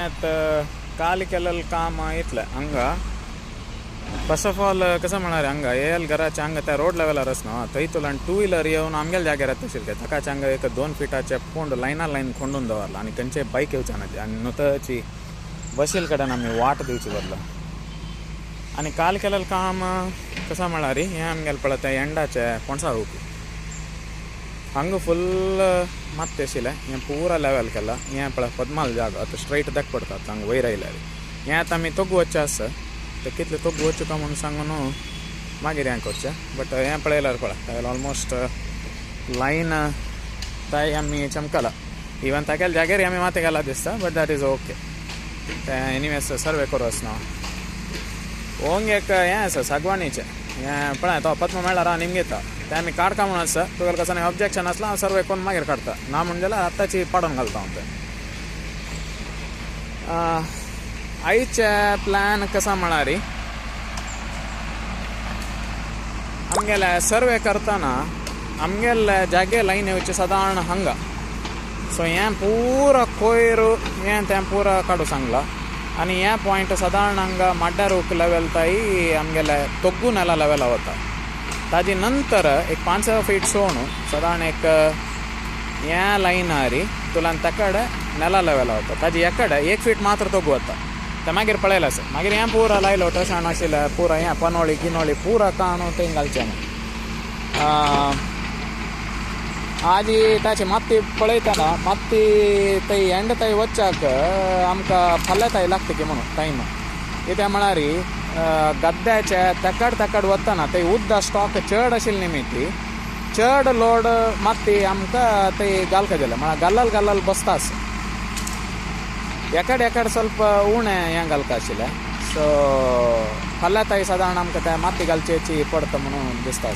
यात काल केलेलं काम इथलं अंगा फर्स्ट ऑफ ऑल कसं म्हणणार अंगा येल घराच्या अंग त्या रोड लेवलर ना थंय तुला 2 व्हीलर येऊन आमगेल जाग्यार येता आशिल्ले ताकाच्या अंग एक 2 फिटाचे पोंड लायन खोंडून दवरला आणि खंयचे बायक येवचे ना आणि नुतची बशील कडेन आमी वाट दिवची बदला आणि काल केलेलं काम कसं म्हणणार हे आमगेल पळत एंडाचे पणसा होऊकी हंग फुल ಮತ್ತೆ ಆशिल्ले हें पूरा लेवल केला हें पळय पद्माल जाग आतां स्ट्रेट दाख पडतात हांगा वयर आयल्यार हें आतां आमी तोगू वच्चें आसा ते कितले तोगू वच्चें काय म्हणून सांगून मागीर हें करचें बट हें पळयल्यार पळय ऑलमोस्ट लायन ताय आमी चमकला इवन तागेल्या जाग्यार आमी मात गेला दिसता बट दॅट इज ओके ते एनिवेज सर्वे करूं आसना होंग एक हें आसा सागवाणीचें हें पळय तो पद्म मेळ्ळार हांव निमगे येता ते आमी काडका म्हणून आसा तुगेलें कसं ऑब्जेक्शन आसला हांव सर्वे करून मागीर काडटा ना म्हणजे जाल्यार आतांची पाडून घालता हांव तें आयचे प्लॅन कसा म्हळ्यार आमगेले सर्वे करतना आमगेले जागे लायन येवचे सादारण हांगा सो हें पुरो कोयर हें तें पुरो काडूं सांगलां आनी हें पॉयंट सादारण हांगा माड्ड्यारूक लेवल ताई आमगेले तोग्गू नेला लेवला वता ताजे नंतर एक 5 फीट सोण सादारण एक हें लायन आरी तुलान तेकडे नेला लेवला वता ताजे एकडे 1 फीट मात्र तोग्गू वता ते मागीर पळयलें आसा मागीर हें पुरो लायलो टशाण आशिल्लें पुरो हें पनोळी गिनोळी पुरो कांदो थंय घालचें आजी ताची माती पळयतना माती थंय एंड थंय वच्चाक आमकां फाल्यां थंय लागता की म्हणून टायम कित्याक म्हळ्यार गद्द्याचे तेकड वतना थंय उद्द स्टॉक चड आशिल्ली निमिती चड लोड माती आमकां थंय घालका जालें म्हळ्यार गल्लल बसतास एकड ಸ್ವಲ್ಪ उणें हें घालता आशिल्लें सो फाल्यां थंय सादारण आमकां तें माती घालचेची पडटा म्हणून दिसता